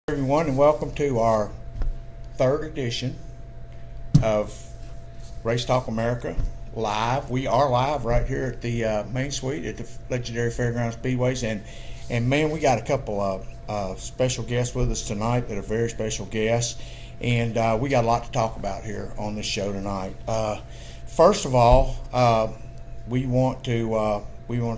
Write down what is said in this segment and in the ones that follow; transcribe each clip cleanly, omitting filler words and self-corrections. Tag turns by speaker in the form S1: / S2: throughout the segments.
S1: Everyone, and welcome to our third edition of Race Talk America live. We are live right here at the main suite at the legendary Fairgrounds Speedways, and man, we got a couple of special guests with us tonight that are very special guests, and we got a lot to talk about here on this show tonight. First of all, we want to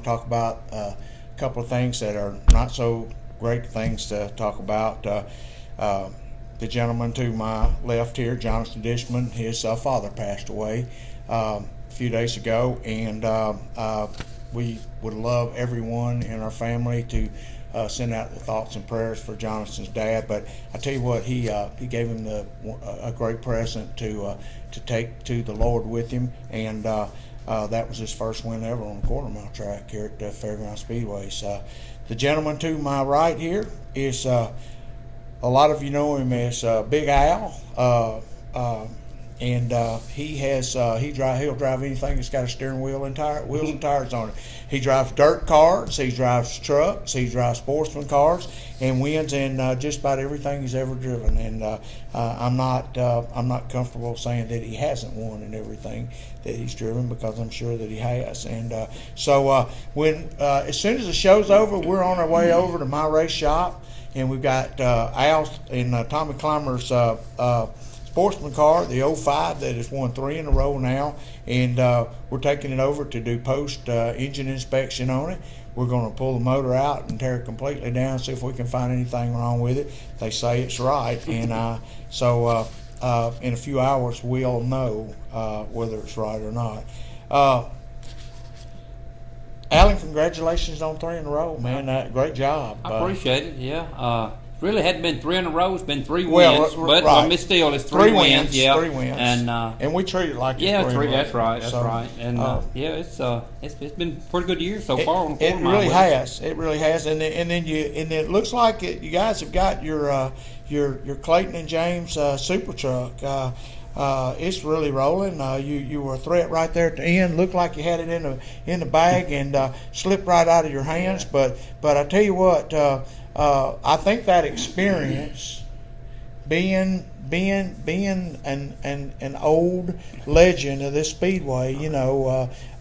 S1: talk about a couple of things that are not so great things to talk about. The gentleman to my left here, Johnathan Dishman, his father passed away a few days ago, and we would love everyone in our family to send out the thoughts and prayers for Jonathan's dad. But I tell you what, he gave him a great present to take to the Lord with him, and that was his first win ever on a quarter-mile track here at Fairgrounds Speedways. The gentleman to my right here is, a lot of you know him as Big Al, and he'll drive anything that's got a steering wheel and wheels and tires on it. He drives dirt cars, he drives trucks, he drives Sportsman cars, and wins in just about everything he's ever driven. And I'm not comfortable saying that he hasn't won in everything that he's driven, because I'm sure that he has. And so as soon as the show's over, we're on our way over to my race shop, and we've got Al and Tommy Clymer's Sportsman car, the 05, that has won 3 in a row now, and we're taking it over to do post engine inspection on it. We're going to pull the motor out and tear it completely down, see if we can find anything wrong with it. They say it's right, and so in a few hours we'll know whether it's right or not. Alan, congratulations on 3 in a row, man. Great job.
S2: I appreciate it. Yeah. Really hadn't been 3 in a row. It's been 3 wins, but
S1: right.
S2: It's still it's 3 wins. Yeah,
S1: 3 wins, and we treat it like it's 3 wins.
S2: That's right. That's right. And it's been a pretty good year so far on the
S1: It really has. It really has. And then it looks like you guys have got your Clayton and James super truck. It's really rolling. You were a threat right there at the end. Looked like you had it in the bag and slipped right out of your hands. But I tell you what. I think that experience, being an old legend of this speedway,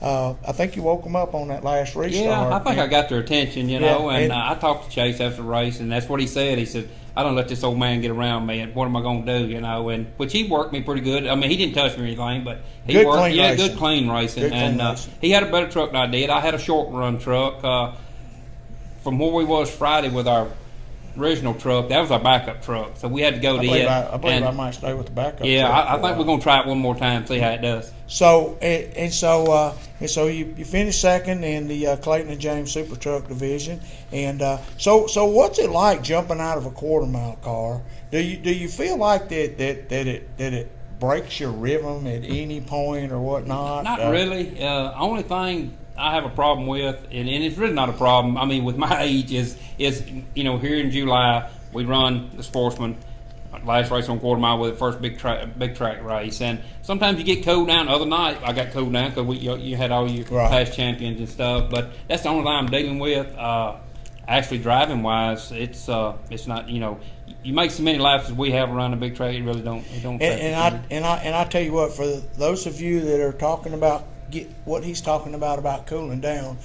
S1: I think you woke them up on that last restart.
S2: Yeah, I think I got their attention, and I talked to Chase after the race, and that's what he said. He said, "I don't let this old man get around me, and what am I going to do?" And which he worked me pretty good. I mean, he didn't touch me or anything, but he
S1: good,
S2: worked.
S1: Clean racing.
S2: Good clean racing, racing. He had a better truck than I did. I had a short run truck. From where we was Friday with our original truck, that was our backup truck, so we had to go to it.
S1: I believe I might stay with the backup.
S2: Yeah,
S1: truck
S2: I think we're going to try it one more time, see how it does.
S1: So so you finished second in the Clayton and James Super Truck division, and so what's it like jumping out of a quarter-mile car? Do you feel like that it breaks your rhythm at any point or whatnot?
S2: Not really. Only thing I have a problem with, and it's really not a problem, I mean, with my age, is here in July, we run the Sportsman, last race on quarter mile with the first big track race, and sometimes you get cooled down. The other night, I got cooled down because you had all your past champions and stuff, but that's the only thing I'm dealing with. Actually, driving-wise, it's not, you make so many laps as we have around the big track, it really don't
S1: and I tell you what, for those of you that are talking about what he's talking about cooling down,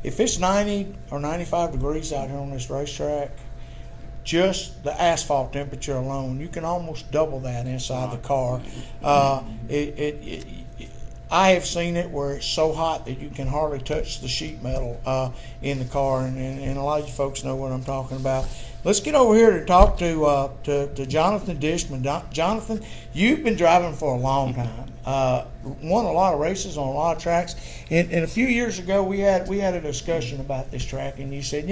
S1: if it's 90 or 95 degrees out here on this racetrack, just the asphalt temperature alone, you can almost double that inside the car. I have seen it where it's so hot that you can hardly touch the sheet metal in the car, and a lot of you folks know what I'm talking about. Let's get over here to talk to Johnathan Dishman. Johnathan, you've been driving for a long time. Won a lot of races on a lot of tracks. And a few years ago, we had a discussion about this track, and you said,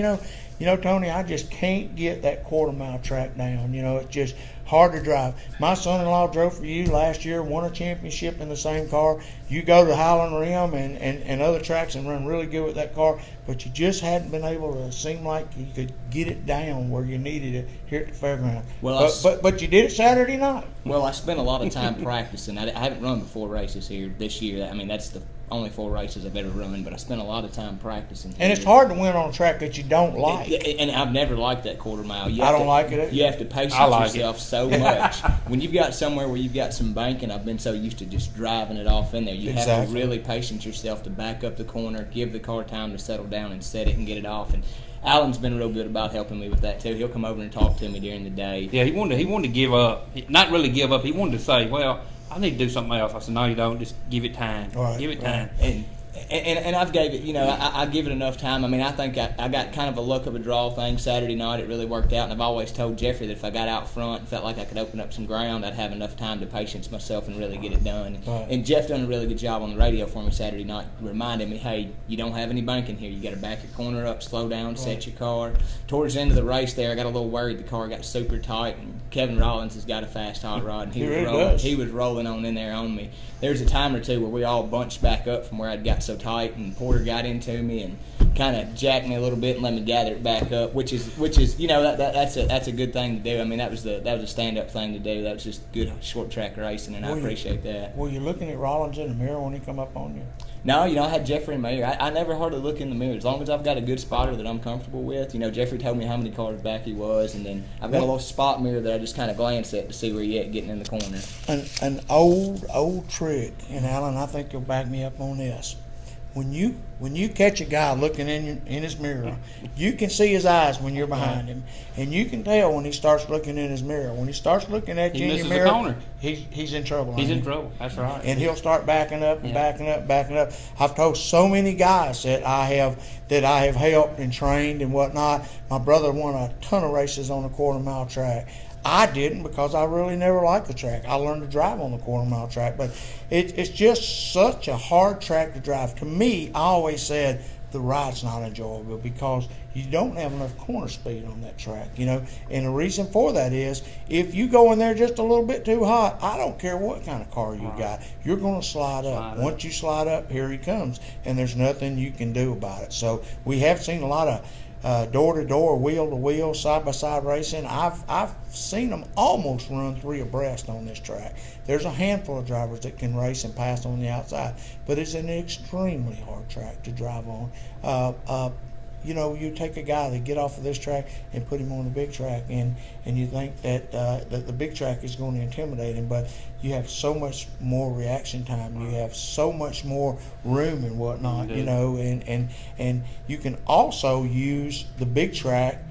S1: Tony, I just can't get that quarter-mile track down. It's just hard to drive. My son-in-law drove for you last year, won a championship in the same car. You go to Highland Rim and other tracks and run really good with that car, but you just hadn't been able to seem like you could get it down where you needed it here at the fairground.
S3: Well,
S1: but you did it Saturday night.
S3: Well, I spent a lot of time practicing. I haven't run before races here this year. I mean, that's the only 4 races I've ever run, but I spent a lot of time practicing.
S1: And it's hard to win on a track that you don't like.
S3: And I've never liked that quarter mile.
S1: I don't like it either.
S3: You have to pace yourself so much. When you've got somewhere where you've got some banking, I've been so used to just driving it off in there. You have to really patience yourself to back up the corner, give the car time to settle down and set it and get it off. And Alan's been real good about helping me with that too. He'll come over and talk to me during the day.
S2: Yeah, he wanted to give up. Not really give up. He wanted to say, well, I need to do something else. I said, no, you don't. Just give it time.
S1: Right,
S2: give it time.
S3: And I've gave it, I give it enough time. I mean, I think I got kind of a luck of a draw thing Saturday night. It really worked out, and I've always told Jeffrey that if I got out front and felt like I could open up some ground, I'd have enough time to patience myself and really get it done.
S1: Right.
S3: And Jeff done a really good job on the radio for me Saturday night, reminding me, hey, you don't have any banking here. You got to back your corner up, slow down, set your car. Towards the end of the race there, I got a little worried. The car got super tight, and Kevin Rollins has got a fast hot rod, and he was rolling on in there on me. There's a time or two where we all bunched back up from where I'd got so tight, and Porter got into me and kind of jacked me a little bit and let me gather it back up, which is that's a good thing to do. I mean, that was a stand-up thing to do. That was just good short track racing, and I appreciate that.
S1: Were you looking at Rollins in the mirror when he come up on you?
S3: No, I had Jeffrey in my ear. I never hardly look in the mirror. As long as I've got a good spotter that I'm comfortable with. Jeffrey told me how many cars back he was, and then I've got a little spot mirror that I just kind of glance at to see where you're at getting in the corner.
S1: An old trick, and Alan, I think you'll back me up on this. When you catch a guy looking in his mirror, you can see his eyes when you're behind him, and you can tell when he starts looking in his mirror. When he starts looking at you in your mirror,
S2: the corner.
S1: He's in trouble.
S2: He's in trouble. That's right.
S1: And he'll start backing up and backing up. I've told so many guys that I have helped and trained and whatnot. My brother won a ton of races on a quarter-mile track. I didn't, because I really never liked the track. I learned to drive on the quarter-mile track, but it's just such a hard track to drive. To me, I always said the ride's not enjoyable because you don't have enough corner speed on that track, And the reason for that is if you go in there just a little bit too hot, I don't care what kind of car you got, you're going to slide up. Once you slide up, here he comes, and there's nothing you can do about it. So we have seen a lot of door-to-door, wheel-to-wheel, side-by-side racing. I've seen them almost run 3 abreast on this track. There's a handful of drivers that can race and pass on the outside, but it's an extremely hard track to drive on. You take a guy that get off of this track and put him on the big track, and you think that the big track is going to intimidate him, but you have so much more reaction time. You have so much more room and whatnot, and you can also use the big track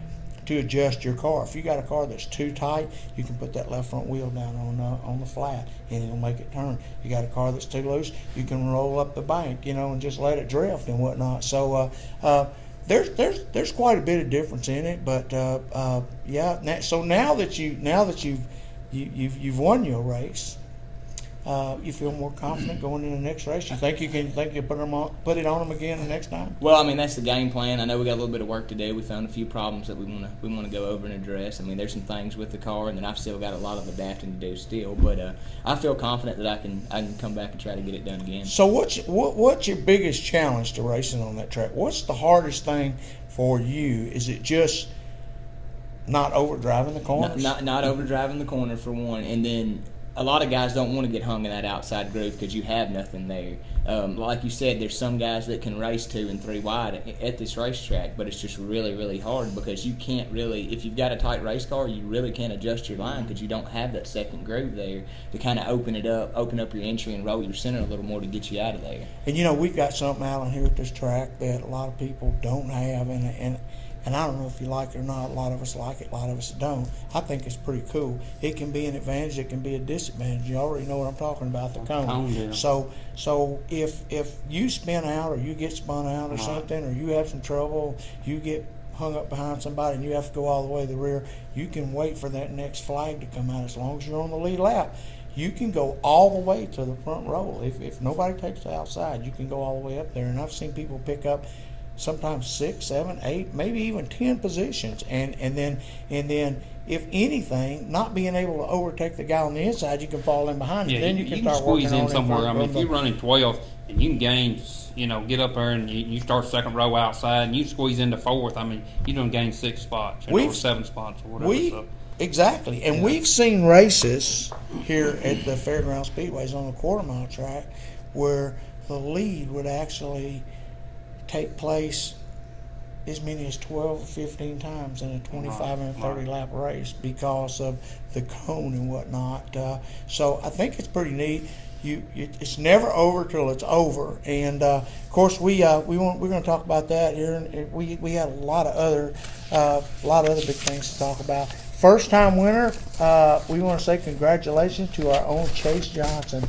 S1: to adjust your car. If you got a car that's too tight, you can put that left front wheel down on the flat, and it'll make it turn. You got a car that's too loose, you can roll up the bank, and just let it drift and whatnot. So there's quite a bit of difference in it, but So now that you've won your race, you feel more confident going into the next race. You think you put it on them again the next time?
S3: Well, I mean, that's the game plan. I know we got a little bit of work to do. We found a few problems that we want to go over and address. I mean, there's some things with the car, and then I've still got a lot of adapting to do still. But I feel confident that I can come back and try to get it done again.
S1: So what's your biggest challenge to racing on that track? What's the hardest thing for you? Is it just not overdriving the corners?
S3: Not overdriving the corner, for one, and then a lot of guys don't want to get hung in that outside groove because you have nothing there. Like you said, there's some guys that can race 2 and 3 wide at this racetrack, but it's just really, really hard because you can't really, if you've got a tight race car, you really can't adjust your line because you don't have that second groove there to kind of open up your entry and roll your center a little more to get you out of there.
S1: And we've got something, Alan, here at this track that a lot of people don't have, and I don't know if you like it or not. A lot of us like it, a lot of us don't. I think it's pretty cool. It can be an advantage, it can be a disadvantage. You already know what I'm talking about, the cone.
S2: Yeah.
S1: So if you spin out or you get spun out or something, or you have some trouble, you get hung up behind somebody and you have to go all the way to the rear, you can wait for that next flag to come out. As long as you're on the lead lap, you can go all the way to the front row. If nobody takes the outside, you can go all the way up there. And I've seen people pick up sometimes 6, 7, 8, maybe even 10 positions, and then if anything, not being able to overtake the guy on the inside, you can fall in behind him. Then you can start
S2: squeeze
S1: working
S2: in
S1: on
S2: somewhere. I mean, if you're running 12 and you can gain, get up there and you start second row outside and you squeeze into 4th. I mean, you're going to gain 6 spots or 7 spots or whatever.
S1: Exactly, and we've seen races here at the Fairgrounds Speedways on the quarter-mile track where the lead would actually take place as many as 12 or 15 times in a 25 and 30 lap race because of the cone and whatnot. So I think it's pretty neat. It's never over till it's over, and of course we're going to talk about that here. And we had a lot of other big things to talk about. First time winner, we want to say congratulations to our own Chase Johnathan,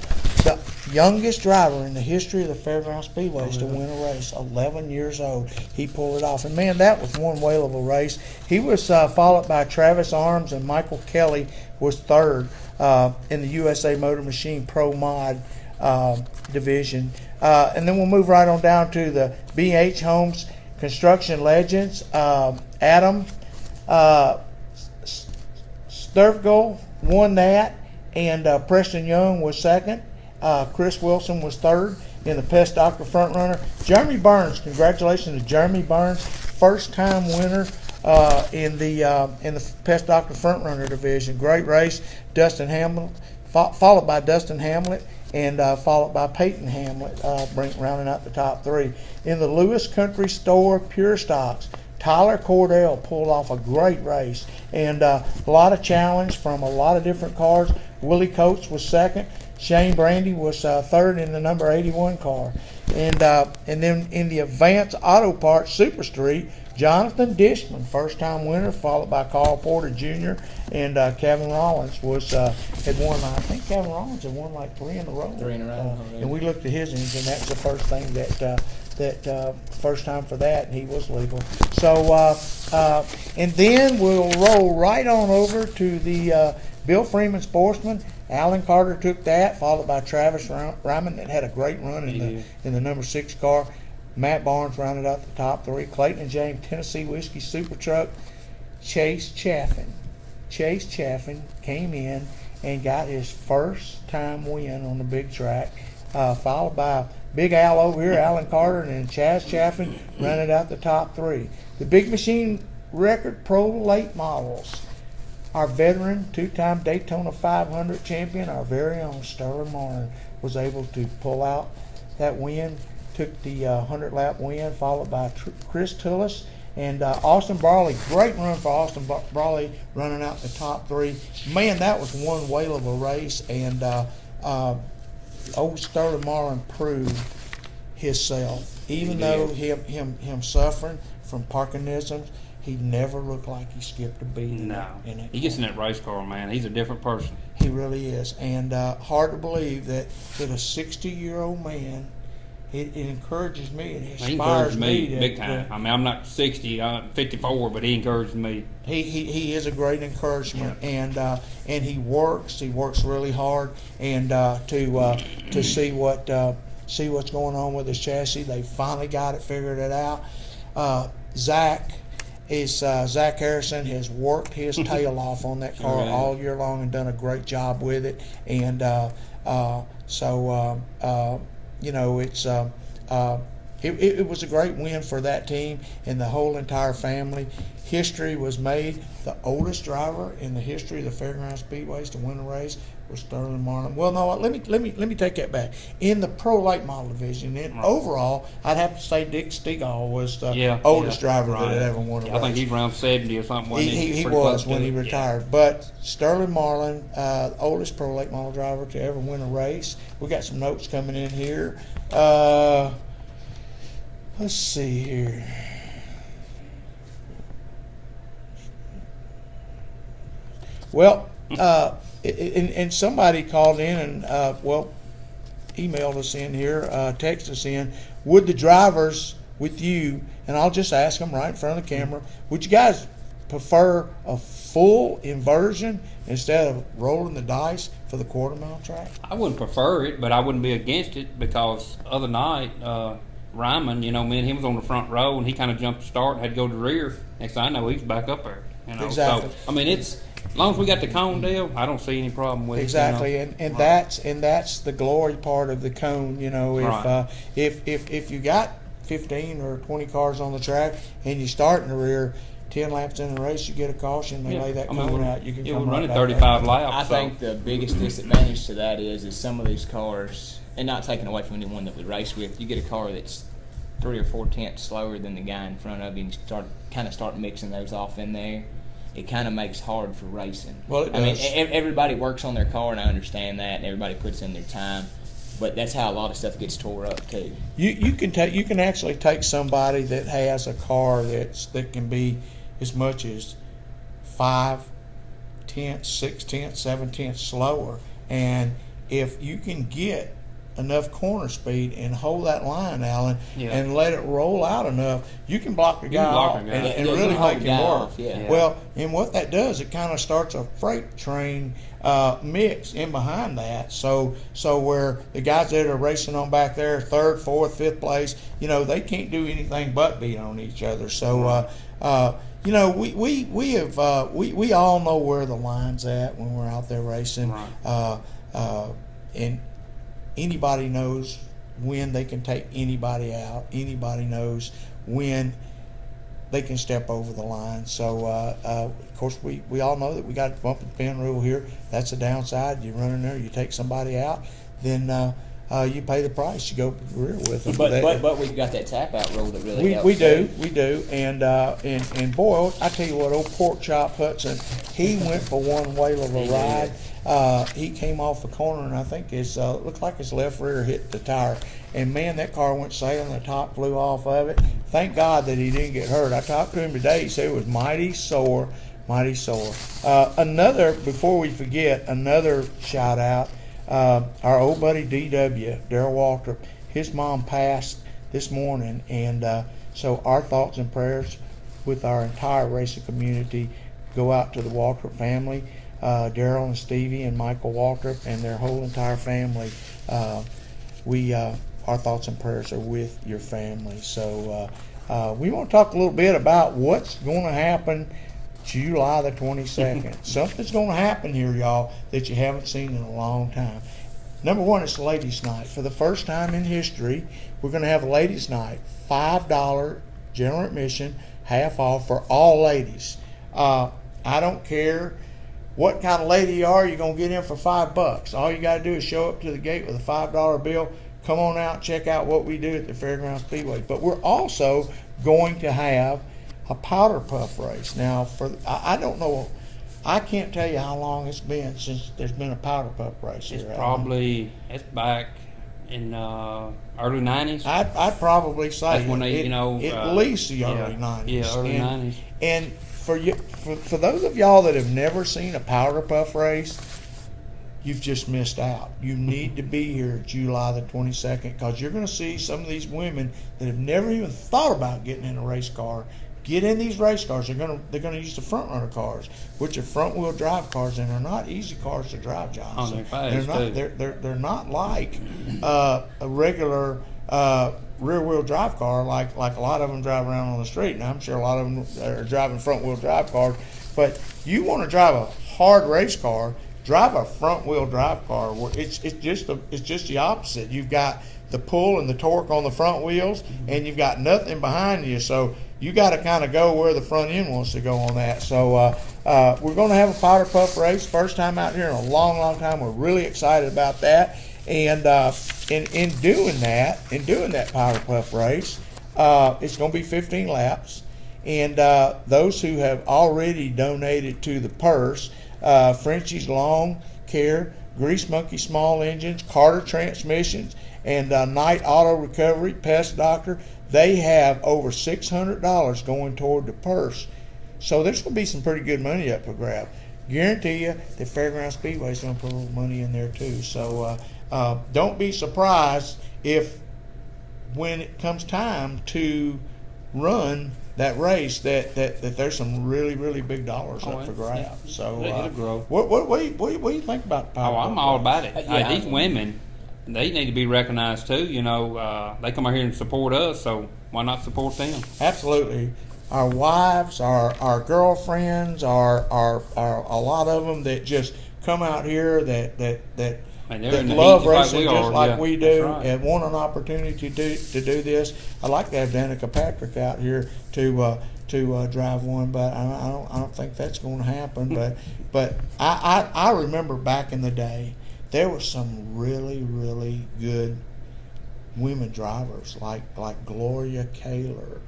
S1: the youngest driver in the history of the Fairgrounds Speedways to win a race, 11 years old. He pulled it off. And, man, that was one whale of a race. He was followed by Travis Arms, and Michael Kelly was third in the USA Motor Machine Pro Mod division. And then we'll move right on down to the B.H. Holmes Construction Legends. Adam Sturgill won that, and Preston Young was second. Chris Wilson was third in the Pest Doctor front runner. Jeremy Burns, congratulations to Jeremy Burns, first time winner in the Pest Doctor front runner division. Great race. Dustin Hamlet, followed by Dustin Hamlet, and followed by Peyton Hamlet, rounding out the top three. In the Lewis Country Store Pure Stocks, Tyler Cordell pulled off a great race, and a lot of challenge from a lot of different cars. Willie Coates was second. Shane Brandy was third in the number 81 car. And then in the Advanced Auto Parts Super Street, Johnathan Dishman, first-time winner, followed by Carl Porter Jr. And Kevin Rollins had won. I think Kevin Rollins had won like 3 in a row.
S3: 3 in a row.
S1: And we looked at his engine. That's the first thing that first time for that, and he was legal. So, and then we'll roll right on over to the Bill Freeman Sportsman. Alan Carter took that, followed by Travis Ryman that had a great run in the number 6 car. Matt Barnes rounded out the top three. Clayton and James Tennessee Whiskey Super Truck. Chase Chaffin came in and got his first time win on the big track, followed by Big Al over here, Alan Carter, and then Chaz Chaffin rounded out the top three. The Big Machine Record Pro Late Models. Our veteran, 2-time Daytona 500 champion, our very own Sterling Martin, was able to pull out that win, took the 100-lap win, followed by Chris Tullis and Austin Brawley. Great run for Austin Brawley, running out the top three. Man, that was one whale of a race, and old Sterling Martin proved himself. Even though him suffering from Parkinsonism, he never looked like he skipped a beat.
S2: No. He gets in that race car, man. He's a different person.
S1: He really is. And hard to believe that a 60-year-old man, it encourages me and it inspires me.
S2: Big time. I mean, I'm not 60, I'm 54, but he encourages me.
S1: He is a great encouragement, and he works really hard, and to see what's going on with his chassis. They finally got it, figured it out. Zach Harrison has worked his tail off on that car all year long and done a great job with it, and it was a great win for that team and the whole entire family. History was made. The oldest driver in the history of the Fairgrounds Speedways to win a race was Sterling Martin. Well, no, let me take that back. In the Pro Late Model division, overall, I'd have to say Dick Stegall was the oldest driver that had ever won a race.
S2: I think he's around 70 or something.
S1: He was when he retired. But Sterling Marlin, oldest Pro Late Model driver to ever win a race. We got some notes coming in here. Let's see here. Well, and somebody called in and emailed us in here, texted us in. Would the drivers with you, and I'll just ask them right in front of the camera, would you guys prefer a full inversion instead of rolling the dice for the quarter-mile track?
S2: I wouldn't prefer it, but I wouldn't be against it because other night, Ryman, me and him was on the front row, and he kind of jumped the start and had to go to the rear. Next thing I know, he's back up there.
S1: Exactly.
S2: So, I mean, as long as we got the cone deal, I don't see any problem with
S1: it. And
S2: right.
S1: that's the glory part of the cone. If you got 15 or 20 cars on the track and you start in the rear, 10 laps in the race, you get a caution, they lay that cone out. You can come
S2: run
S1: right
S2: it 35 laps.
S3: I think the biggest disadvantage to that is some of these cars, and not taking away from anyone that we race with, you get a car that's 3 or 4 tenths slower than the guy in front of you, and you start mixing those off in there. It kind of makes hard for racing.
S1: Well, it does.
S3: I mean, everybody works on their car, and I understand that, and everybody puts in their time. But that's how a lot of stuff gets tore up too.
S1: You can actually take somebody that has a car that can be as much as 5 tenths, 6 tenths, 7 tenths slower, and if you can get enough corner speed and hold that line, Alan, and let it roll out enough, you can block the guy off and really make him work. Well, and what that does, it kind of starts a freight train mix in behind that. So where the guys that are racing on back there, 3rd, 4th, 5th place, they can't do anything but beat on each other. So we all know where the line's at when we're out there racing. And anybody knows when they can take anybody out. Anybody knows when they can step over the line. So, of course, we all know that we got a bump and pin rule here. That's the downside. You run in there, you take somebody out, then you pay the price. You go rear with them.
S3: But we've got that tap out rule that really helps.
S1: We do. And boy, I tell you what, old Pork Chop Hudson, he went for one whale of a ride. He came off the corner, and I think looked like his left rear hit the tire. And man, that car went sailing. The top flew off of it. Thank God that he didn't get hurt. I talked to him today. He said it was mighty sore. Before we forget, another shout out. Our old buddy DW, Darrell Waltrip, his mom passed this morning, and so our thoughts and prayers with our entire racing community go out to the Waltrip family. Darrell and Stevie and Michael Waltrip and their whole entire family. Our thoughts and prayers are with your family. So we want to talk a little bit about what's going to happen July the 22nd. Something's going to happen here, y'all, that you haven't seen in a long time. Number one, it's Ladies' Night. For the first time in history, we're going to have a Ladies' Night. $5 general admission, half off for all ladies. I don't care what kind of lady you are, you're going to get in for $5. All you got to do is show up to the gate with a $5 bill. Come on out, check out what we do at the Fairgrounds Speedway. But we're also going to have a powder puff race. Now, I don't know, I can't tell you how long it's been since there's been a powder puff race here.
S2: It's back in early 90s.
S1: I'd probably say
S2: that's when they,
S1: at least the early 90s.
S2: Yeah, early 90s.
S1: And for those of y'all that have never seen a powder puff race, you've just missed out. You need to be here July the 22nd, because you're going to see some of these women that have never even thought about getting in a race car get in these race cars. They're going to use the front runner cars, which are front wheel drive cars, and they're not easy cars to drive, John. They're not like a regular rear wheel drive car like a lot of them drive around on the street. And I'm sure a lot of them are driving front wheel drive cars. But you want to drive a hard race car, drive a front wheel drive car where it's just the opposite. You've got the pull and the torque on the front wheels, and you've got nothing behind you. So you got to kind of go where the front end wants to go on that. So we're going to have a powder puff race. First time out here in a long, long time. We're really excited about that. And in doing that powder puff race, it's going to be 15 laps. And those who have already donated to the purse, Frenchie's Lawn Care, Grease Monkey Small Engines, Carter Transmissions, and Knight Auto Recovery, Pest Doctor, they have over $600 going toward the purse. So there's going to be some pretty good money up for grab. Guarantee you that Fairgrounds Speedway is going to put a little money in there too. So don't be surprised if when it comes time to run that race that there's some really, really big dollars up for grabs. So
S2: it'll grow.
S1: What do you think about power?
S2: I'm all about it. These women, they need to be recognized too. They come out here and support us, so why not support them?
S1: Absolutely. Our wives, our girlfriends, our a lot of them that just come out here that love racing just like we do, and want an opportunity to do this. I'd like to have Danica Patrick out here to drive one, but I don't think that's going to happen. But I remember back in the day there were some really, really good women drivers like Gloria Kaler,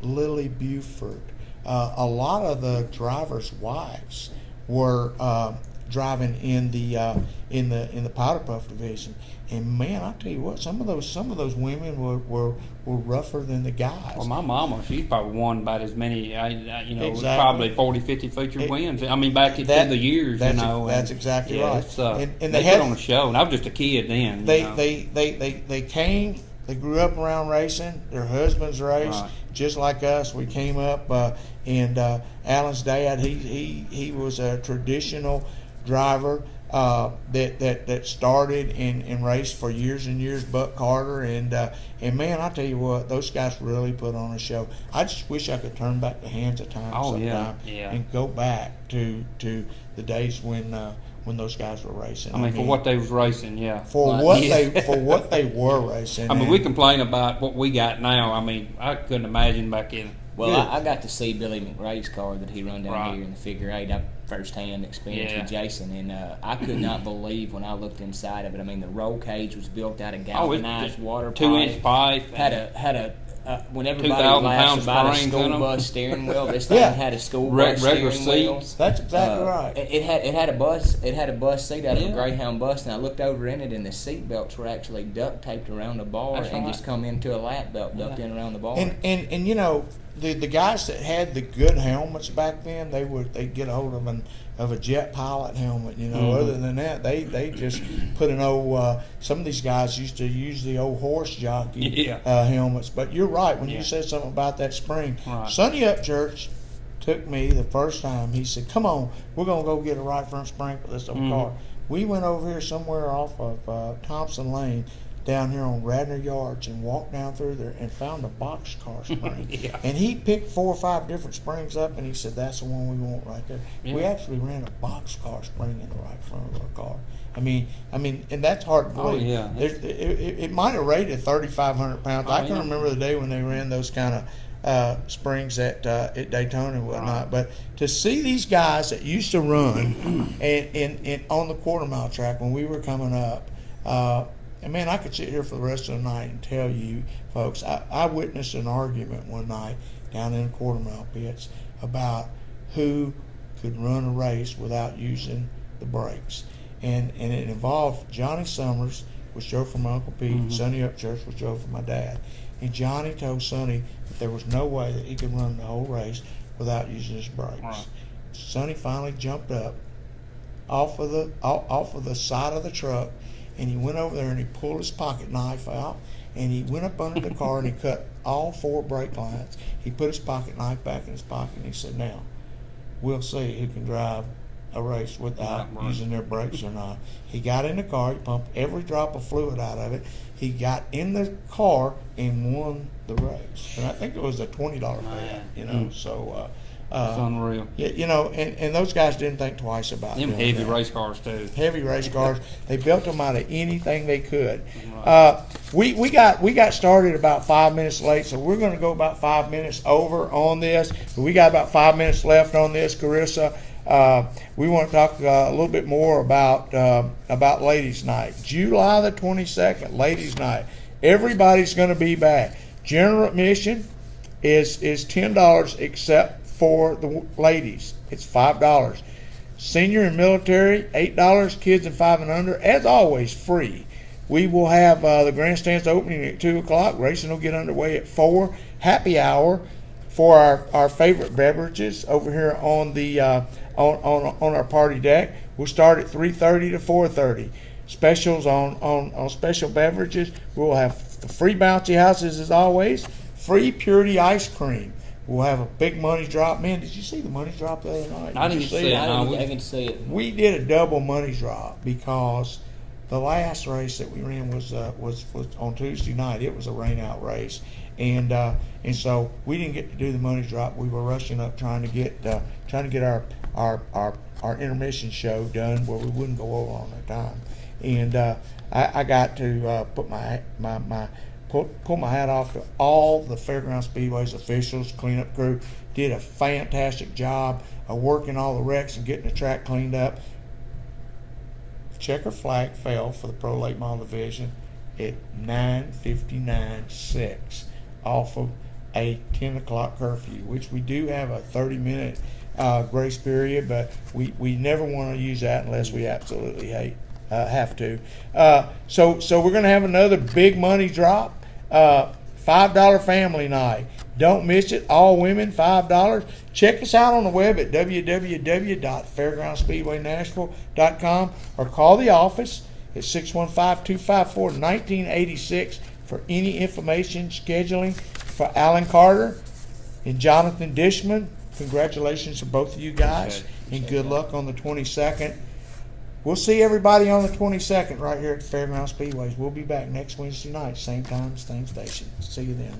S1: Lily Buford. A lot of the drivers' wives were driving in the powder puff division. And man, I tell you what, some of those women were rougher than the guys.
S2: Well, my mama, she's probably won about as many,
S1: Exactly.
S2: probably 40, 50 featured wins. I mean, back through the years,
S1: That's exactly right.
S2: It's,
S1: and
S2: they put on a show, and I was just a kid then.
S1: They came, they grew up around racing. Their husbands raced,
S2: Right.
S1: just like us. We came up, and Alan's dad, he was a traditional driver. That started and raced for years and years, Buck Carter, and man, I tell you what, those guys really put on a show. I just wish I could turn back the hands of time sometime and go back to the days when those guys were racing.
S2: I mean, for what they was racing,
S1: for what they were racing.
S2: I mean, we complain about what we got now. I mean, I couldn't imagine back in.
S3: Well, I got to see Billy McRae's car that he run down
S2: Right.
S3: here in the figure 8. I first-hand experience with Jason, and I could not believe when I looked inside of it. I mean, the roll cage was built out of galvanized water pipe.
S2: 2-inch pipe.
S3: Had a when everybody
S2: 2,000
S3: laughs
S2: pound
S3: about a
S2: springs in
S3: school
S2: 'em.
S3: bus steering wheel, this thing
S1: Yeah.
S3: had a school
S2: Regular
S3: bus steering wheel.
S2: seats.
S1: That's exactly right.
S3: It had a bus. It had a bus seat out of a
S2: Yeah.
S3: Greyhound bus, and I looked over in it, and the seat belts were actually duct taped around the bar,
S2: That's
S3: and
S2: right.
S3: just come into a lap belt ducked in around the bar.
S1: And you know, the guys that had the good helmets back then, they'd get a hold of a jet pilot helmet. You know,
S2: Mm-hmm.
S1: other than that, they just put an old. Some of these guys used to use the old horse jockey helmets. But you're right when you said something about that spring.
S2: Right.
S1: Sonny Upchurch took me the first time. He said, "Come on, we're gonna go get a right front spring for this old car." We went over here somewhere off of Thompson Lane, down here on Radnor Yards, and walked down through there and found a boxcar spring. And he picked 4 or 5 different springs up, and he said, "That's the one we want right there."
S2: Yeah.
S1: We actually ran a boxcar spring in the right front of our car. I mean, and that's hard to believe.
S2: yeah.
S1: It might have rated 3,500 pounds. I can
S2: yeah.
S1: remember the day when they ran those kind of springs at Daytona and whatnot. But to see these guys that used to run and on the quarter mile track when we were coming up, and man, I could sit here for the rest of the night and tell you, folks, I witnessed an argument one night down in the quarter mile pits about who could run a race without using the brakes. And it involved Johnny Summers, which drove for my Uncle Pete, and Sonny Upchurch, which drove for my dad. And Johnny told Sonny that there was no way that he could run the whole race without using his brakes.
S2: Right.
S1: Sonny finally jumped up off of the side of the truck, and he went over there and he pulled his pocket knife out, and he went up under the car and he cut all 4 brake lines. He put his pocket knife back in his pocket, and he said, "Now, we'll see who can drive a race without using their brakes or not." He got in the car, he pumped every drop of fluid out of it. He got in the car and won the race. And I think it was a $20 payout, you know. So
S2: It's unreal.
S1: yeah, you know, and those guys didn't think twice about
S2: Them
S1: doing
S2: heavy
S1: that.
S2: race cars too.
S1: Heavy race cars. They built them out of anything they could. We got started about 5 minutes late, so we're going to go about 5 minutes over on this. But we got about 5 minutes left on this, Carissa. We want to talk a little bit more about Ladies' Night, July the 22nd, Ladies' Night. Everybody's going to be back. General admission is $10 except for the ladies. It's $5. Senior and military, $8. Kids and 5 and under, as always, free. We will have the grandstands opening at 2 o'clock. Racing will get underway at 4. Happy hour for our favorite beverages over here on the on our party deck. We'll start at 3:30 to 4:30. Specials on special beverages. We'll have the free bouncy houses as always. Free Purity ice cream. We'll have a big money drop. Man, did you see the money drop the other night?
S2: I
S1: Did
S2: didn't
S1: you
S2: see it.
S3: I can see it.
S1: We did a double money drop because the last race that we ran was on Tuesday night. It was a rain out race, and so we didn't get to do the money drop. We were rushing up trying to get our intermission show done where we wouldn't go over on our time, and I got to pull my hat off to all the Fairgrounds Speedway's officials, cleanup crew. Did a fantastic job of working all the wrecks and getting the track cleaned up. checker flag fell for the Pro Late Model Division at 9:59.6 off of a 10 o'clock curfew, which we do have a 30-minute grace period, but we never want to use that unless we absolutely have to. So we're going to have another big money drop, $5 family night. Don't miss it. All women, $5. Check us out on the web at www.fairgroundsspeedwaynashville.com or call the office at 615-254-1986 for any information, scheduling. For Alan Carter and Johnathan Dishman, congratulations to both of you guys, and good luck on the 22nd. We'll see everybody on the 22nd right here at Fairgrounds Speedways. We'll be back next Wednesday night, same time, same station. See you then.